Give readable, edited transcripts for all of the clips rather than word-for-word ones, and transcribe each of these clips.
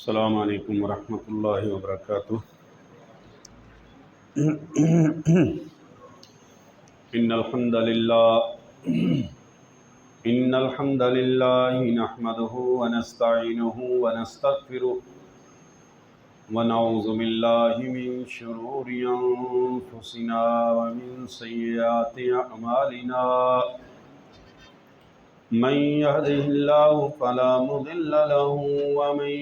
السلام علیکم ورحمۃ اللہ وبرکاتہ۔ ان الحمد للہ نحمده ونستعینه ونستغفره ونعوذ باللہ من شرور انفسنا ومن سیئات اعمالنا، من يهده الله فلا مضل له ومن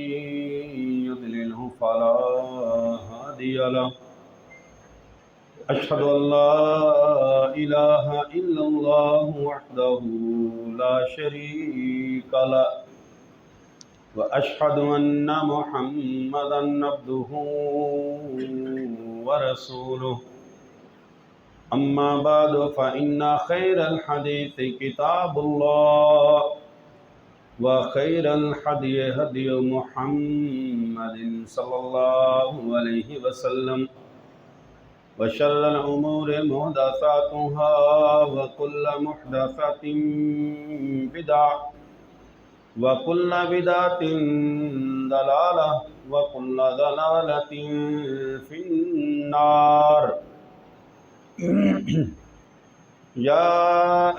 يضلله فلا هادي له، أشهد أن لا إله إلا الله وحده لا شريك له، وأشهد أن محمدا عبده ورسوله، أما بعد فإن خير الحديث كتاب الله، وخير الهدي هدي محمد صلى الله عليه وسلم، وشر الأمور محدثاتها، وكل محدثة بدعة، وكل بدعة ضلالة، وكل ضلالة في النار۔ يا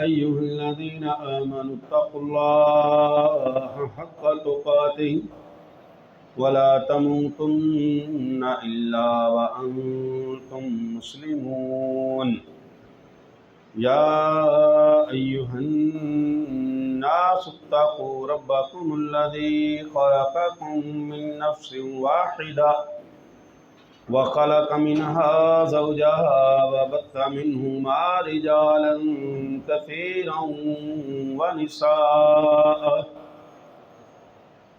أيها الذين آمنوا اتقوا الله حق تقاته ولا تموتن إلا وأنتم مسلمون۔ يا أيها الناس اتقوا ربكم الذي خلقكم من نفس واحدة وخلق منها زوجها وبث منهما رجالا كثيرا ونساء،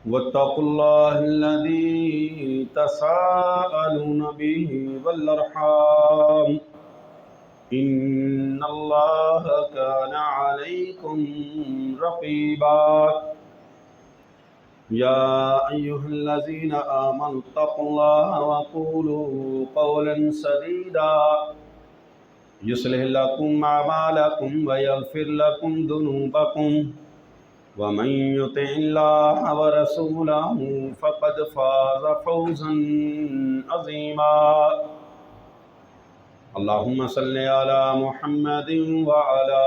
واتقوا الله الذي تساءلون به والأرحام، إن الله كان عليكم رقيبا۔ يا أيها الذين آمنوا اتقوا الله وقولوا قولا سديدا يصلح لكم أعمالكم ويغفر لكم ذنوبكم، ومن يطع الله ورسوله فقد فاز فوزا عظيما۔ اللهم صل على محمد وعلى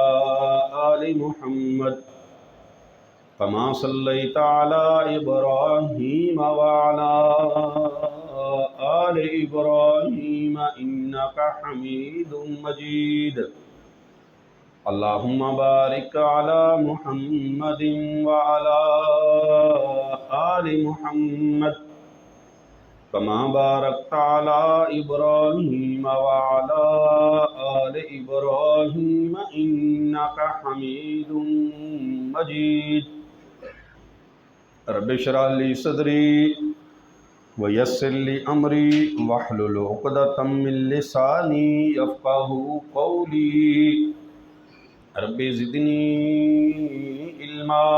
آل محمد كما صليت على إبراهيم وعلى آل إبراهيم إنك حميد مجيد۔ اللهم بارك على محمد وعلى آل محمد كما باركت على إبراهيم وعلى آل إبراهيم إنك حميد مجيد۔ رب اشرح لي صدري ويسر لي أمري واحلل عقدة من لساني يفقهوا قولي، رب زدني علما۔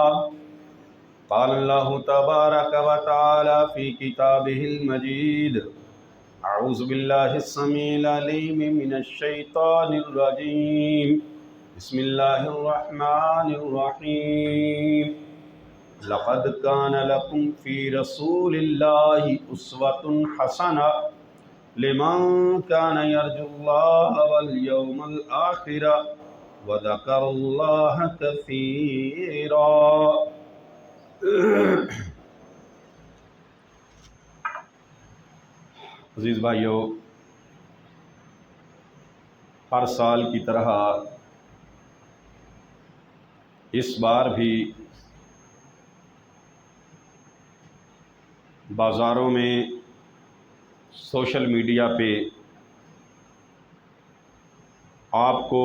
قال الله تبارك وتعالى في كتابه المجيد: أعوذ بالله السميع العليم من الشيطان الرجيم، بسم الله الرحمن الرحيم۔ لقد كان لكم في رسول الله أسوة حسنة لمن كان يرجو الله واليوم الآخر وذكر الله كثيرا۔ عزیز بھائیو، ہر سال کی طرح اس بار بھی بازاروں میں، سوشل میڈیا پہ آپ کو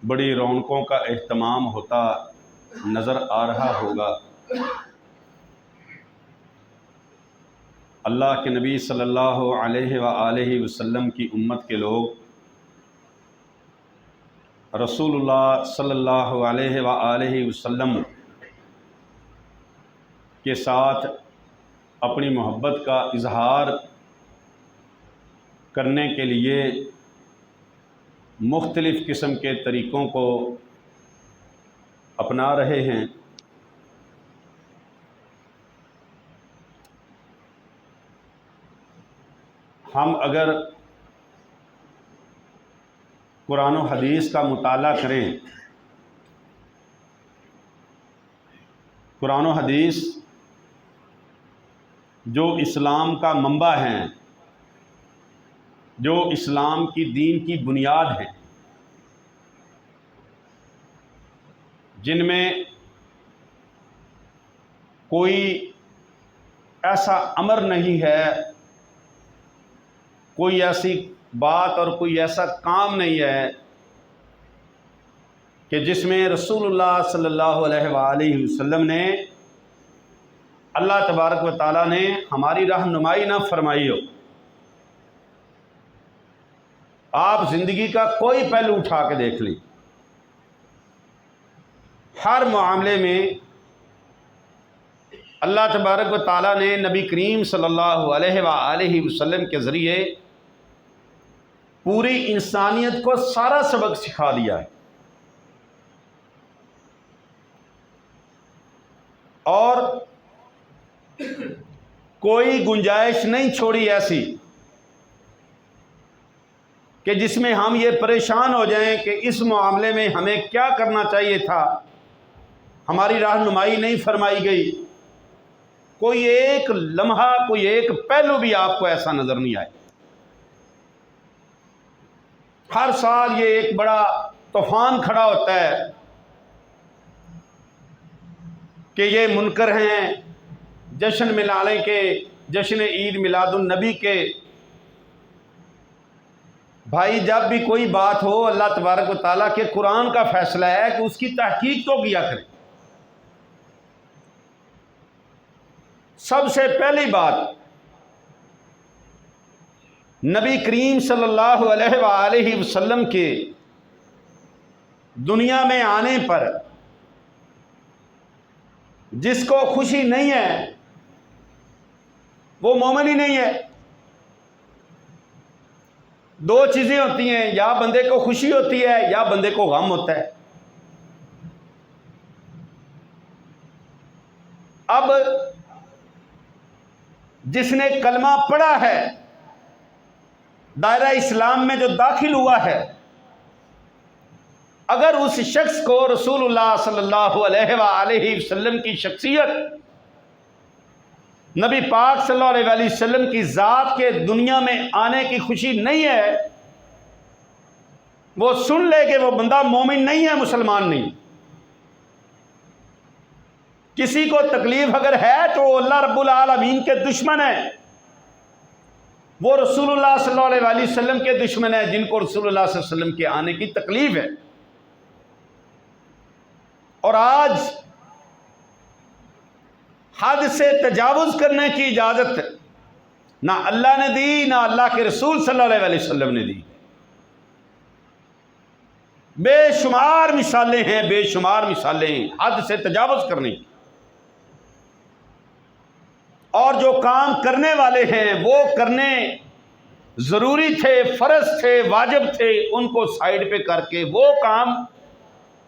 بڑی رونقوں کا اہتمام ہوتا نظر آ رہا ہوگا۔ اللہ کے نبی صلی اللہ علیہ وآلہ وسلم کی امت کے لوگ رسول اللہ صلی اللہ علیہ وآلہ وسلم کے ساتھ اپنی محبت کا اظہار کرنے کے لیے مختلف قسم کے طریقوں کو اپنا رہے ہیں۔ ہم اگر قرآن و حدیث کا مطالعہ کریں، قرآن و حدیث جو اسلام کا منبع ہیں، جو اسلام کی دین کی بنیاد ہیں، جن میں کوئی ایسا امر نہیں ہے، کوئی ایسی بات اور کوئی ایسا کام نہیں ہے کہ جس میں رسول اللہ صلی اللہ علیہ وآلہ وسلم نے، اللہ تبارک و تعالیٰ نے ہماری رہنمائی نہ فرمائی ہو۔ آپ زندگی کا کوئی پہلو اٹھا کے دیکھ لیں، ہر معاملے میں اللہ تبارک و تعالیٰ نے نبی کریم صلی اللہ علیہ وآلہ وسلم کے ذریعے پوری انسانیت کو سارا سبق سکھا دیا ہے، اور کوئی گنجائش نہیں چھوڑی ایسی کہ جس میں ہم یہ پریشان ہو جائیں کہ اس معاملے میں ہمیں کیا کرنا چاہیے تھا، ہماری رہنمائی نہیں فرمائی گئی۔ کوئی ایک لمحہ، کوئی ایک پہلو بھی آپ کو ایسا نظر نہیں آئے۔ ہر سال یہ ایک بڑا طوفان کھڑا ہوتا ہے کہ یہ منکر ہیں، جشن منانے کے، جشن عید میلاد النبی کے۔ بھائی جب بھی کوئی بات ہو، اللہ تبارک و تعالیٰ کے قرآن کا فیصلہ ہے کہ اس کی تحقیق تو کیا کریں۔ سب سے پہلی بات، نبی کریم صلی اللہ علیہ وآلہ وسلم کے دنیا میں آنے پر جس کو خوشی نہیں ہے وہ مومن ہی نہیں ہے۔ دو چیزیں ہوتی ہیں، یا بندے کو خوشی ہوتی ہے یا بندے کو غم ہوتا ہے۔ اب جس نے کلمہ پڑھا ہے، دائرہ اسلام میں جو داخل ہوا ہے، اگر اس شخص کو رسول اللہ صلی اللہ علیہ وآلہ وسلم کی شخصیت، نبی پاک صلی اللہ علیہ وآلہ وسلم کی ذات کے دنیا میں آنے کی خوشی نہیں ہے، وہ سن لے کہ وہ بندہ مومن نہیں ہے، مسلمان نہیں۔ کسی کو تکلیف اگر ہے تو وہ اللہ رب العالمین کے دشمن ہے، وہ رسول اللہ صلی اللہ علیہ وآلہ وسلم کے دشمن ہیں، جن کو رسول اللہ صلی اللہ علیہ وسلم کے آنے کی تکلیف ہے۔ اور آج حد سے تجاوز کرنے کی اجازت نہ اللہ نے دی، نہ اللہ کے رسول صلی اللہ علیہ وسلم نے دی۔ بے شمار مثالیں ہیں، بے شمار مثالیں ہیں حد سے تجاوز کرنے کی۔ اور جو کام کرنے والے ہیں وہ کرنے ضروری تھے، فرض تھے، واجب تھے، ان کو سائیڈ پہ کر کے وہ کام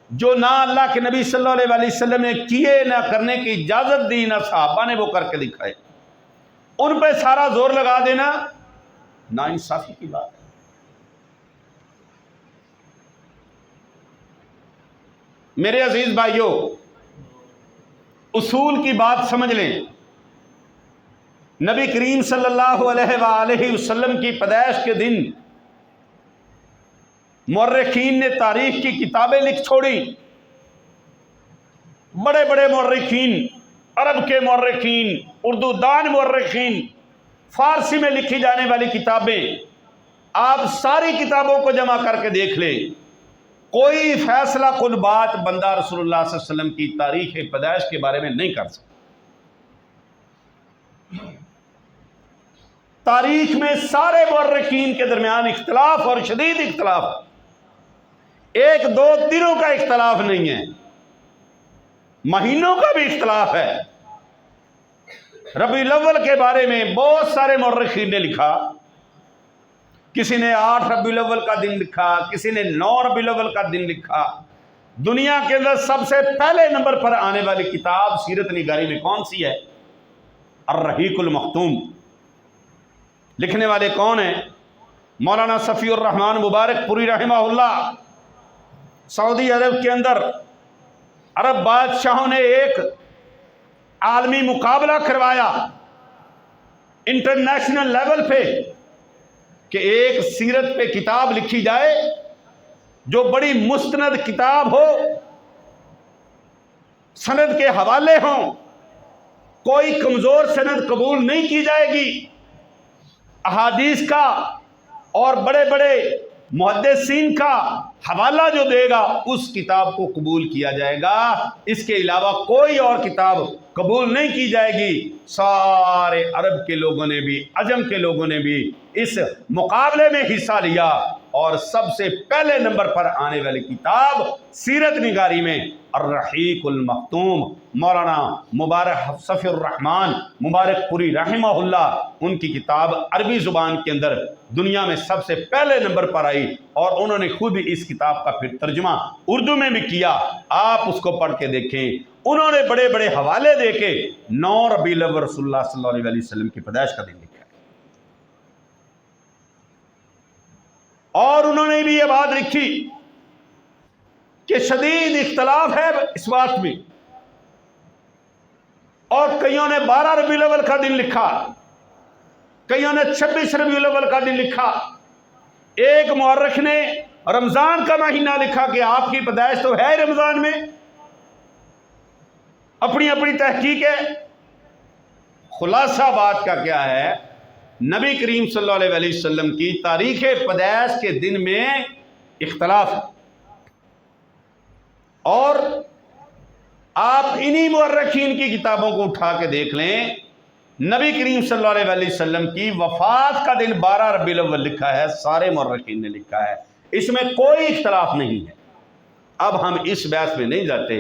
جو نہ اللہ کے نبی صلی اللہ علیہ وآلہ وسلم نے کیے، نہ کرنے کی اجازت دی، نہ صحابہ نے وہ کر کے دکھائے، ان پہ سارا زور لگا دینا ناانصافی کی بات ہے۔ میرے عزیز بھائیوں، اصول کی بات سمجھ لیں۔ نبی کریم صلی اللہ علیہ وآلہ وسلم کی پیدائش کے دن مورخین نے تاریخ کی کتابیں لکھ چھوڑی۔ بڑے بڑے مورخین، عرب کے مورخین، اردو دان مورخین، فارسی میں لکھی جانے والی کتابیں، آپ ساری کتابوں کو جمع کر کے دیکھ لیں، کوئی فیصلہ کن بات بندہ رسول اللہ صلی اللہ علیہ وسلم کی تاریخ پیدائش کے بارے میں نہیں کر سکتا۔ تاریخ میں سارے مورخین کے درمیان اختلاف اور شدید اختلاف، ایک دو دنوں کا اختلاف نہیں ہے، مہینوں کا بھی اختلاف ہے۔ ربیع الاول کے بارے میں بہت سارے مورخین نے لکھا، کسی نے 8 ربیع الاول کا دن لکھا، کسی نے 9 ربیع الاول کا دن لکھا۔ دنیا کے اندر سب سے پہلے نمبر پر آنے والی کتاب سیرت نگاری میں کون سی ہے؟ الرحیق المختوم۔ لکھنے والے کون ہیں؟ مولانا صفی الرحمان مبارک پوری رحمہ اللہ۔ سعودی عرب کے اندر عرب بادشاہوں نے ایک عالمی مقابلہ کروایا انٹرنیشنل لیول پہ کہ ایک سیرت پہ کتاب لکھی جائے جو بڑی مستند کتاب ہو، سند کے حوالے ہوں، کوئی کمزور سند قبول نہیں کی جائے گی، احادیث کا اور بڑے بڑے محدثین کا حوالہ جو دے گا اس کتاب کو قبول کیا جائے گا، اس کے علاوہ کوئی اور کتاب قبول نہیں کی جائے گی۔ سارے عرب کے لوگوں نے بھی، عجم کے لوگوں نے بھی اس مقابلے میں حصہ لیا، اور سب سے پہلے نمبر پر آنے والی کتاب سیرت نگاری میں الرحیق المختوم، مولانا مبارک صفی الرحمان مبارک پوری رحمہ اللہ، ان کی کتاب عربی زبان کے اندر دنیا میں سب سے پہلے نمبر پر آئی، اور انہوں نے خود اس کتاب کا پھر ترجمہ اردو میں بھی کیا۔ آپ اس کو پڑھ کے دیکھیں، انہوں نے بڑے بڑے حوالے دے کے 9 ربیع الاول رسول اللہ صلی اللہ علیہ وسلم کی پیدائش کا دن لکھا ہے، اور انہوں نے بھی یہ بات لکھی کہ شدید اختلاف ہے اس بات میں، اور کئیوں نے 12 ربیع الاول کا دن لکھا، کئیوں نے 26 ربیع الاول کا دن لکھا، ایک مورخ نے رمضان کا مہینہ لکھا کہ آپ کی پیدائش تو ہے رمضان میں، اپنی اپنی تحقیق ہے۔ خلاصہ بات کا کیا ہے؟ نبی کریم صلی اللہ علیہ وسلم کی تاریخ پیدائش کے دن میں اختلاف ہے، اور آپ انہی مورخین کی کتابوں کو اٹھا کے دیکھ لیں، نبی کریم صلی اللہ علیہ وسلم کی وفات کا دن 12 ربیع الاول لکھا ہے، سارے مورخین نے لکھا ہے، اس میں کوئی اختلاف نہیں ہے۔ اب ہم اس بحث میں نہیں جاتے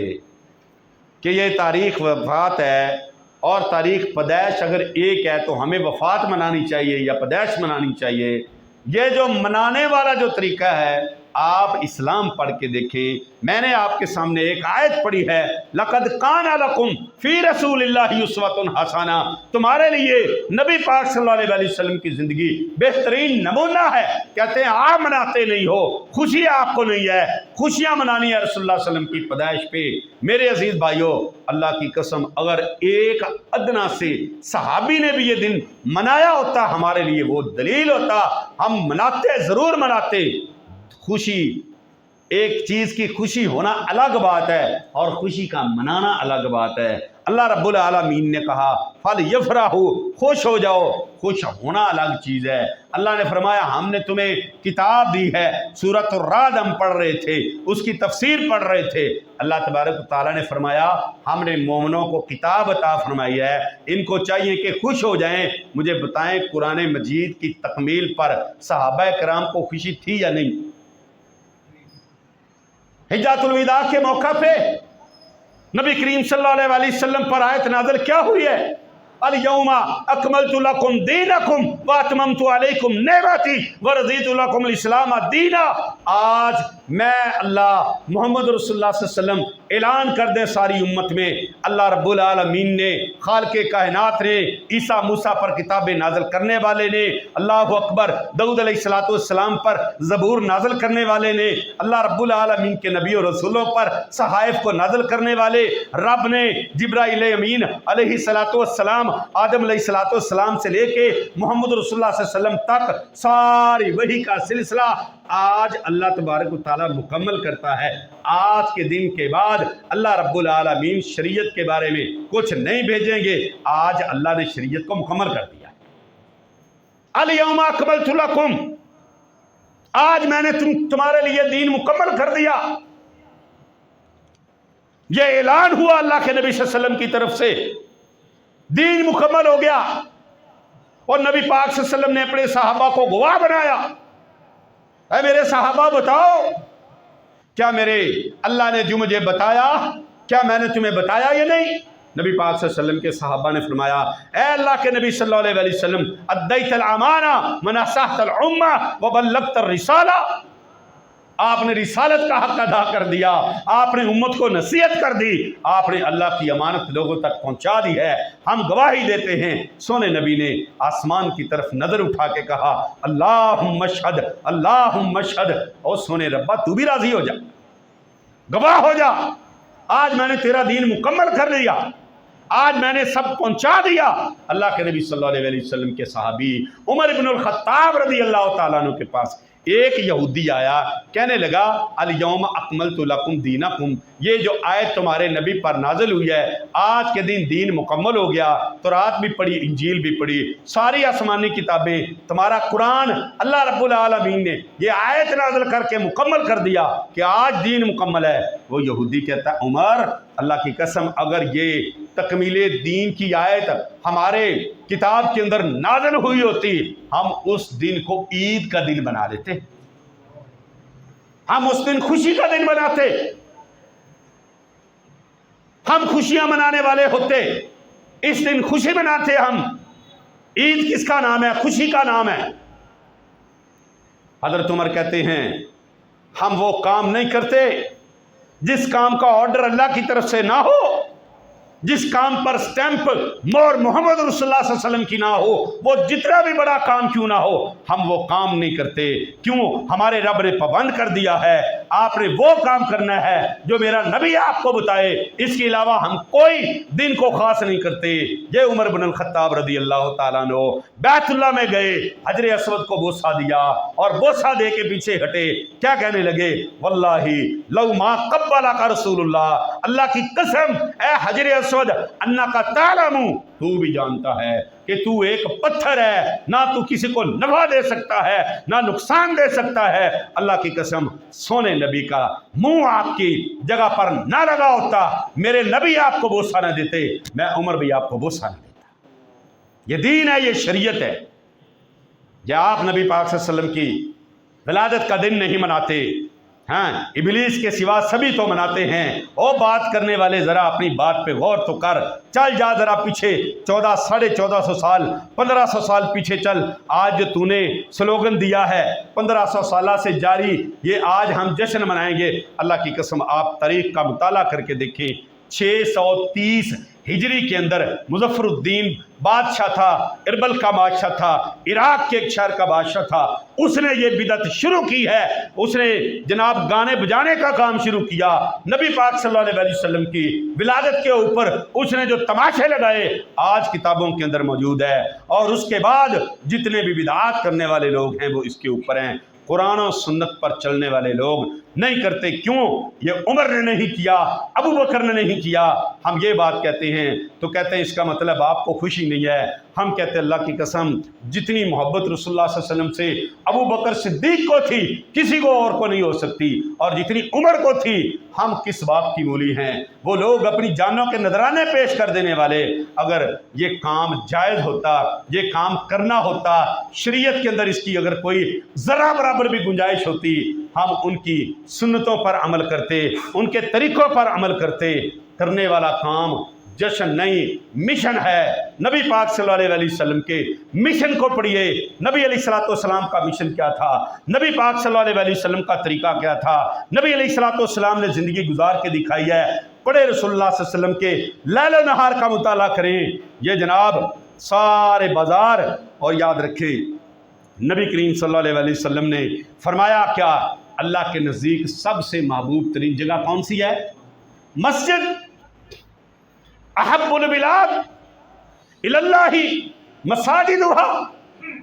کہ یہ تاریخ وفات ہے اور تاریخ پیدائش اگر ایک ہے تو ہمیں وفات منانی چاہیے یا پیدائش منانی چاہیے۔ یہ جو منانے والا جو طریقہ ہے، آپ اسلام پڑھ کے دیکھیں، میں نے آپ کے سامنے ایک آیت پڑھی ہے، لَقَدْ كَانَ لَكُمْ فِي رَسُولِ اللَّهِ أُسْوَةٌ حَسَنَةٌ، تمہارے لیے نبی پاک صلی اللہ علیہ وسلم کی زندگی بہترین نمونہ ہے۔ کہتے ہیں آپ مناتے نہیں ہو، خوشی آپ کو نہیں ہے، خوشیاں منانی ہے رسول اللہ صلی اللہ علیہ وسلم کی پیدائش پہ۔ میرے عزیز بھائیو، اللہ کی قسم اگر ایک ادنا سے صحابی نے بھی یہ دن منایا ہوتا ہمارے لیے وہ دلیل ہوتا، ہم مناتے، ضرور مناتے۔ خوشی، ایک چیز کی خوشی ہونا الگ بات ہے اور خوشی کا منانا الگ بات ہے۔ اللہ رب العالمین نے کہا فَلْيَفْرَحُوا، خوش ہو جاؤ، خوش ہونا الگ چیز ہے۔ اللہ نے فرمایا ہم نے تمہیں کتاب دی ہے، سورۃ الرعد ہم پڑھ رہے تھے، اس کی تفسیر پڑھ رہے تھے۔ اللہ تبارک و تعالیٰ نے فرمایا ہم نے مومنوں کو کتاب عطا فرمائی ہے، ان کو چاہیے کہ خوش ہو جائیں۔ مجھے بتائیں قرآن مجید کی تکمیل پر صحابہ کرام کو خوشی تھی یا نہیں؟ حجۃ الوداع کے موقع پہ نبی کریم صلی اللہ علیہ وسلم پر آیت نازل کیا ہوئی ہے؟ اليوم اکملت لکم دینکم واتممت علیکم نعمتی ورضیت لکم الاسلام دینا۔ آج میں اللہ محمد رسول اللہ صلی اللہ علیہ وسلم اعلان کر دیں ساری امت میں، اللہ رب العالمین نے، خالق کائنات نے، عیسیٰ موسیٰ پر کتابیں نازل کرنے والے نے، اللہ اکبر، داؤد علیہ السلام پر زبور نازل کرنے والے نے، اللہ رب العالمین کے نبی و رسولوں پر صحائف کو نازل کرنے والے رب نے، جبرائیل امین علیہ السلام، آدم علیہ السلام سے لے کے محمد رسول اللہ صلی اللہ علیہ وسلم تک ساری وحی کا سلسلہ آج اللہ تبارک و تعالیٰ مکمل کرتا ہے۔ آج کے دن کے بعد اللہ رب العالمین شریعت کے بارے میں کچھ نہیں بھیجیں گے، آج اللہ نے شریعت کو مکمل کر دیا۔ الیوم اکملت لکم، آج میں نے تمہارے لیے دین مکمل کر دیا۔ یہ اعلان ہوا اللہ کے نبی صلی اللہ علیہ وسلم کی طرف سے، دین مکمل ہو گیا، اور نبی پاک صلی اللہ علیہ وسلم نے اپنے صحابہ کو گواہ بنایا۔ اے میرے صحابہ بتاؤ، کیا میرے اللہ نے جو مجھے بتایا کیا میں نے تمہیں بتایا یا نہیں؟ نبی پاک صلی اللہ علیہ وسلم کے صحابہ نے فرمایا اے اللہ کے نبی صلی اللہ علیہ وسلم، ادیت الامانہ ونصحت الامہ وبلغت الرسالہ، آپ نے رسالت کا حق ادا کر دیا، آپ نے امت کو نصیحت کر دی، آپ نے اللہ کی امانت لوگوں تک پہنچا دی ہے، ہم گواہی دیتے ہیں۔ سونے نبی نے آسمان کی طرف نظر اٹھا کے کہا اللہم اشہد اللہم اشہد، اور سونے ربا تو بھی راضی ہو جا، گواہ ہو جا، آج میں نے تیرا دین مکمل کر لیا، آج میں نے سب پہنچا دیا۔ اللہ کے نبی صلی اللہ علیہ وسلم کے صحابی عمر بن الخطاب رضی اللہ تعالیٰ عنہ کے پاس ایک یہودی آیا، کہنے لگا الیوم اکملت لکم دینکم، یہ جو آیت تمہارے نبی پر نازل ہوئی ہے، آج کے دن دین مکمل ہو گیا، تورات بھی پڑھی، انجیل بھی پڑھی، ساری آسمانی کتابیں، تمہارا قرآن، اللہ رب العالمین نے یہ آیت نازل کر کے مکمل کر دیا کہ آج دین مکمل ہے۔ وہ یہودی کہتا ہے عمر اللہ کی قسم اگر یہ تکمیل دین کی آیت ہمارے کتاب کے اندر نازل ہوئی ہوتی، ہم اس دن کو عید کا دن بنا لیتے، ہم اس دن خوشی کا دن بناتے، ہم خوشیاں منانے والے ہوتے، اس دن خوشی مناتے ہم۔ عید کس کا نام ہے؟ خوشی کا نام ہے۔ حضرت عمر کہتے ہیں ہم وہ کام نہیں کرتے جس کام کا آرڈر اللہ کی طرف سے نہ ہو، جس کام پر سٹیمپ مور محمد رسول اللہ صلی اللہ علیہ وسلم کی نہ ہو، وہ جتنا بھی بڑا کام کیوں نہ ہو، ہم وہ کام نہیں کرتے۔ کیوں؟ ہمارے رب نے پابند کر دیا ہے، آپ نے وہ کام کرنا ہے جو میرا نبی آپ کو بتائے، اس کے علاوہ ہم کوئی دن کو خاص نہیں کرتے۔ یہ عمر بن الخطاب رضی اللہ تعالیٰ عنہ بیت اللہ میں گئے، حجر اسود کو بوسہ دیا اور بوسہ دے کے پیچھے ہٹے، کیا کہنے لگے؟ واللہ لو ما قبلک رسول اللہ، اللہ کی قسم اے حجر اسود انکا تعلم، تو بھی جانتا ہے کہ تو ایک پتھر ہے، نہ تو کسی کو نفع دے سکتا ہے نہ نقصان دے سکتا ہے۔ اللہ کی قسم سونے نبی کا منہ آپ کی جگہ پر نہ لگا ہوتا، میرے نبی آپ کو بوسہ نہ دیتے، میں عمر بھی آپ کو بوسہ نہ دیتا۔ یہ دین ہے، یہ شریعت ہے۔ یا آپ نبی پاک صلی اللہ علیہ وسلم کی ولادت کا دن نہیں مناتے، ہاں ابلیس کے سوا سبھی تو مناتے ہیں۔ او بات کرنے والے ذرا اپنی بات پہ غور تو کر، چل جا ذرا پیچھے 1400 سال 1500 سال پیچھے چل، آج جو تو نے سلوگن دیا ہے 1500 سالہ سے جاری، یہ آج ہم جشن منائیں گے۔ اللہ کی قسم آپ تاریخ کا مطالعہ کر کے دیکھیں، 630 ہجری کے اندر مظفر الدین بادشاہ تھا، اربل کا بادشاہ تھا، عراق کے ایک شہر کا بادشاہ تھا، اس نے یہ بدعت شروع کی ہے، اس نے جناب گانے بجانے کا کام شروع کیا، نبی پاک صلی اللہ علیہ وسلم کی ولادت کے اوپر اس نے جو تماشے لگائے آج کتابوں کے اندر موجود ہے، اور اس کے بعد جتنے بھی بدعات کرنے والے لوگ ہیں وہ اس کے اوپر ہیں۔ قرآن و سنت پر چلنے والے لوگ نہیں کرتے، کیوں؟ یہ عمر نے نہیں کیا، ابو بکر نے نہیں کیا۔ ہم یہ بات کہتے ہیں تو کہتے ہیں اس کا مطلب آپ کو خوشی نہیں ہے۔ ہم کہتے ہیں اللہ کی قسم جتنی محبت رسول اللہ صلی اللہ علیہ وسلم سے ابو بکر صدیق کو تھی کسی کو اور کو نہیں ہو سکتی، اور جتنی عمر کو تھی، ہم کس بات کی مولی ہیں؟ وہ لوگ اپنی جانوں کے نذرانے پیش کر دینے والے، اگر یہ کام جائز ہوتا، یہ کام کرنا ہوتا، شریعت کے اندر اس کی اگر کوئی ذرہ برابر بھی گنجائش ہوتی، ہم ان کی سنتوں پر عمل کرتے، ان کے طریقوں پر عمل کرتے۔ کرنے والا کام جشن نہیں، مشن ہے۔ نبی پاک صلی اللہ علیہ وسلم کے مشن کو پڑھیے، نبی علیہ الصلوۃ والسلام کا مشن کیا تھا، نبی پاک صلی اللہ علیہ وسلم کا طریقہ کیا تھا، نبی علیہ الصلوۃ والسلام نے زندگی گزار کے دکھائی ہے۔ پڑھے رسول اللہ صلی اللہ علیہ وسلم کے لیل و نہار کا مطالعہ کریں، یہ جناب سارے بازار، اور یاد رکھیں نبی کریم صلی اللہ علیہ وسلم نے فرمایا کیا؟ اللہ کے نزدیک سب سے محبوب ترین جگہ کون سی ہے؟ مسجد۔ احب البلاد الی اللہ مساجدھا،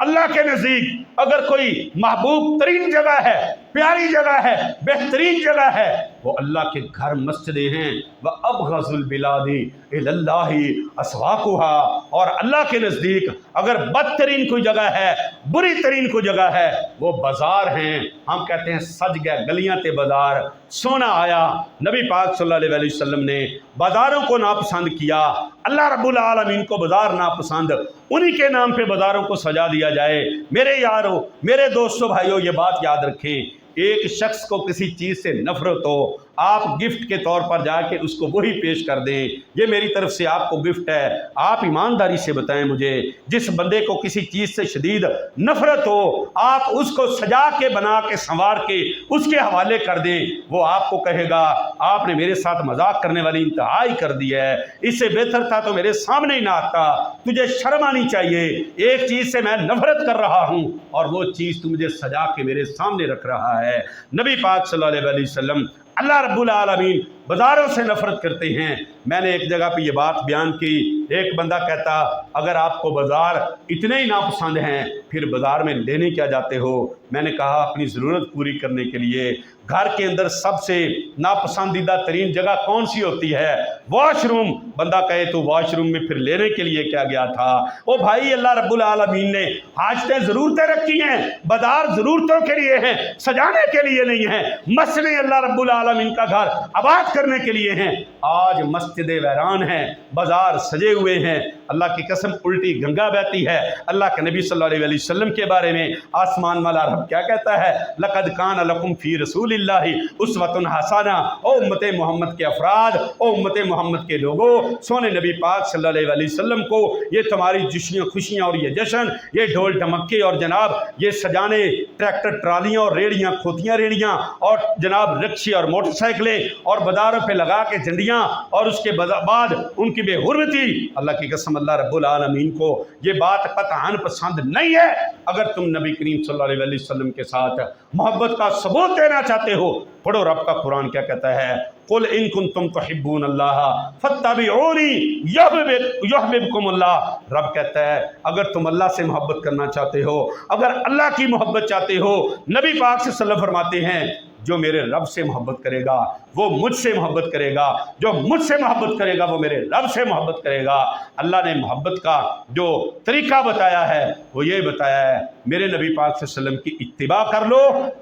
اللہ کے نزدیک اگر کوئی محبوب ترین جگہ ہے، پیاری جگہ ہے، بہترین جگہ ہے، وہ اللہ کے گھر مسجدیں ہیں۔ وَأَبْغَضُ الْبِلَادِ إِلَى اللَّهِ أَسْوَاقُهَا، اور اللہ کے نزدیک اگر بدترین کوئی جگہ ہے، بری ترین کوئی جگہ ہے، وہ بازار ہیں۔ ہم کہتے ہیں سج گئے گلیاں تے بازار، سونا آیا۔ نبی پاک صلی اللہ علیہ وسلم نے بازاروں کو ناپسند کیا، اللہ رب العالمین کو بازار ناپسند، انہی کے نام پہ بازاروں کو سجا دیا جائے۔ میرے یارو، میرے دوستو، بھائیو، یہ بات یاد رکھیں، ایک شخص کو کسی چیز سے نفرت ہو، آپ گفٹ کے طور پر جا کے اس کو وہی پیش کر دیں، یہ میری طرف سے آپ کو گفٹ ہے۔ آپ ایمانداری سے بتائیں مجھے، جس بندے کو کسی چیز سے شدید نفرت ہو، آپ اس کو سجا کے بنا کے سنوار کے اس کے حوالے کر دیں، وہ آپ کو کہے گا آپ نے میرے ساتھ مذاق کرنے والی انتہائی کر دی ہے، اس سے بہتر تھا تو میرے سامنے ہی نہ آتا، تجھے شرم آنی چاہیے، ایک چیز سے میں نفرت کر رہا ہوں اور وہ چیز تو مجھے سجا کے میرے سامنے رکھ رہا ہے۔ نبی پاک صلی اللہ علیہ وسلم اللہ رب العالمین بازاروں سے نفرت کرتے ہیں۔ میں نے ایک جگہ پہ یہ بات بیان کی، ایک بندہ کہتا اگر آپ کو بازار اتنے ہی ناپسند ہیں پھر بازار میں لینے کیا جاتے ہو؟ میں نے کہا اپنی ضرورت پوری کرنے کے لیے۔ گھر کے اندر سب سے ناپسندیدہ ترین جگہ کون سی ہوتی ہے؟ Wash room. بندہ کہے تو واش روم میں پھر لینے کے لیے کیا گیا تھا؟ او بھائی، اللہ رب العالمین نے حاجتیں ضرورتیں رکھی ہیں، بازار ضرورتوں کے لیے ہیں، سجانے کے لیے نہیں ہیں۔ مسجد اللہ رب العالمین کا گھر آباد کرنے کے لیے ہیں۔ آج مسجد ویران ہیں، بازار سجے ہوئے ہیں، اللہ کی قسم الٹی گنگا بہتی ہے۔ اللہ کے نبی صلی اللہ علیہ وسلم کے بارے میں آسمان والا رب کیا کہتا ہے؟ لقد کان لکم فی رسول اللہ اسوۃ حسنہ۔ او امت محمد کے افراد، او امت محمد کے لوگوں، سونے نبی پاک صلی اللہ علیہ وسلم کو یہ تمہاری جشنیاں خوشیاں اور یہ جشن، یہ ڈھول ڈھمکے اور جناب یہ سجانے، ٹریکٹر ٹرالیاں اور ریڑیاں کھوتیاں ریڑیاں اور جناب رکشے اور موٹر سائیکلیں اور بازاروں پہ لگا کے جھنڈیاں اور اس کے بعد ان کی بے حرمتی، اللہ کی قسم اللہ رب العالمین کو یہ بات قطعاً پسند نہیں ہے۔ اگر تم نبی کریم صلی اللہ علیہ وسلم کے ساتھ محبت کا ثبوت دینا چاہتے ہو، پڑھو رب کا قرآن کیا کہتا ہے؟ قل ان کنتم تحبون اللہ فاتبعونی یحببکم اللہ۔ رب کہتا ہے اگر تم اللہ سے محبت کرنا چاہتے ہو، اگر اللہ کی محبت چاہتے ہو، نبی پاک صلی اللہ علیہ وسلم فرماتے ہیں جو میرے رب سے محبت کرے گا وہ مجھ سے محبت کرے گا، جو مجھ سے محبت کرے گا وہ میرے رب سے محبت کرے گا۔ اللہ نے محبت کا جو طریقہ بتایا ہے وہ یہ بتایا ہے میرے نبی پاک صلی اللہ علیہ وسلم کی اتباع کر لو،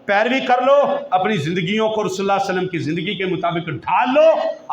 پیروی کر لو، اپنی زندگیوں کو رسول اللہ صلی اللہ علیہ وسلم کی زندگی کے مطابق ڈھال لو،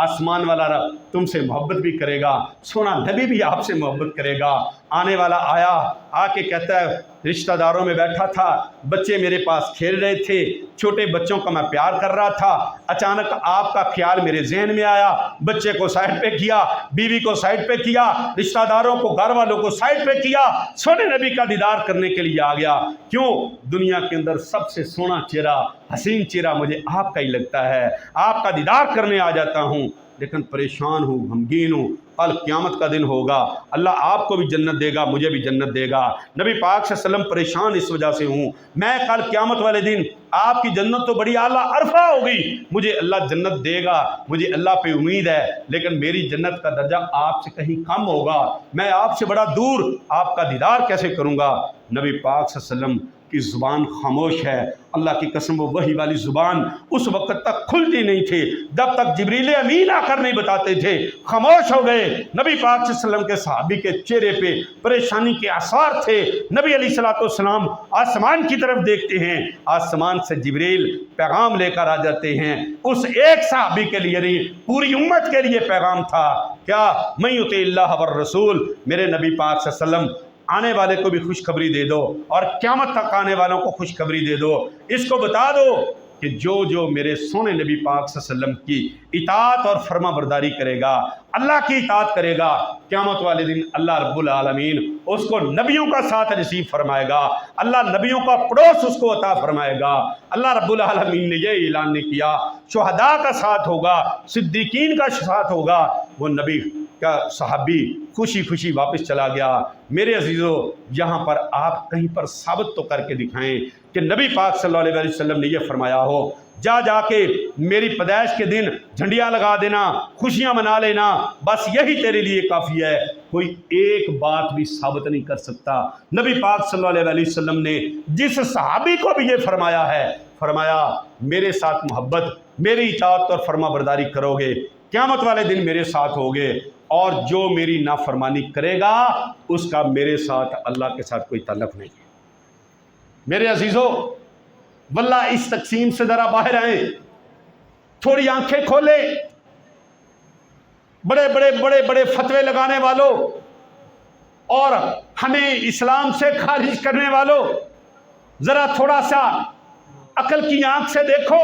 آسمان والا رب تم سے محبت بھی کرے گا، سونا نبی بھی آپ سے محبت کرے گا۔ آنے والا آیا، آ کے کہتا ہے رشتہ داروں میں بیٹھا تھا، بچے میرے پاس کھیل رہے تھے، چھوٹے بچوں کا میں پیار کر رہا تھا، اچانک آپ کا خیال میرے ذہن میں آیا، بچے کو سائڈ پہ کیا، بیوی کو سائڈ پہ کیا، رشتہ داروں کو گھر والوں کو سائڈ پہ کیا، سونے نبی کا دیدار کرنے کے لیے آ گیا۔ کیوں؟ دنیا کے اندر سب سے سونا چہرہ، حسین چہرہ مجھے آپ کا ہی لگتا ہے، آپ کا دیدار کرنے آ جاتا ہوں، لیکن پریشان ہوں، غمگین ہوں۔ کل قیامت کا دن ہوگا، اللہ آپ کو بھی جنت دے گا، مجھے بھی جنت دے گا۔ نبی پاک صلی اللہ علیہ وسلم پریشان اس وجہ سے ہوں، میں کل قیامت والے دن آپ کی جنت تو بڑی اعلیٰ عرفہ ہوگی، مجھے اللہ جنت دے گا، مجھے اللہ پہ امید ہے، لیکن میری جنت کا درجہ آپ سے کہیں کم ہوگا، میں آپ سے بڑا دور، آپ کا دیدار کیسے کروں گا؟ نبی پاک صلی اللہ علیہ وسلم کی زبان خاموش ہے، اللہ کی قسم وہ وحی والی زبان اس وقت تک کھلتی نہیں تھی جب تک جبریل امین آ کر نہیں بتاتے تھے، خاموش ہو گئے۔ نبی پاک صلی اللہ علیہ وسلم کے صحابی کے چہرے پہ پریشانی کے آثار تھے۔ نبی علیہ الصلوۃ والسلام آسمان کی طرف دیکھتے ہیں، آسمان سے جبریل پیغام لے کر آ جاتے ہیں، اس ایک صحابی کے لیے نہیں پوری امت کے لیے پیغام تھا، کیا؟ من یطع اللہ والرسول، میرے نبی پاک صلی اللہ علیہ وسلم آنے والے کو بھی خوشخبری دے دو اور قیامت تک آنے والوں کو خوشخبری دے دو، اس کو بتا دو کہ جو میرے سونے نبی پاک صلی اللہ علیہ وسلم کی اطاعت اور فرما برداری کرے گا، اللہ کی اطاعت کرے گا، قیامت والے دن اللہ رب العالمین اس کو نبیوں کا ساتھ نصیب فرمائے گا، اللہ نبیوں کا پڑوس اس کو عطا فرمائے گا۔ اللہ رب العالمین نے یہ اعلان نہیں کیا شہداء کا ساتھ ہوگا، صدیقین کا ساتھ ہوگا؟ وہ نبی کا صحابی خوشی خوشی واپس چلا گیا۔ میرے عزیزو، یہاں پر آپ کہیں پر ثابت تو کر کے دکھائیں کہ نبی پاک صلی اللہ علیہ وسلم نے یہ فرمایا ہو جا کے میری پیدائش کے دن جھنڈیاں لگا دینا، خوشیاں منا لینا، بس یہی تیرے لیے کافی ہے۔ کوئی ایک بات بھی ثابت نہیں کر سکتا۔ نبی پاک صلی اللہ علیہ وسلم نے جس صحابی کو بھی یہ فرمایا ہے، فرمایا میرے ساتھ محبت، میری اطاعت اور فرما برداری کرو گے، قیامت والے دن میرے ساتھ ہوگے، اور جو میری نافرمانی کرے گا اس کا میرے ساتھ اللہ کے ساتھ کوئی تعلق نہیں ہے۔ میرے عزیزو، واللہ اس تقسیم سے ذرا باہر آئیں، تھوڑی آنکھیں کھولیں، بڑے فتوے لگانے والوں اور ہمیں اسلام سے خارج کرنے والوں، ذرا تھوڑا سا عقل کی آنکھ سے دیکھو،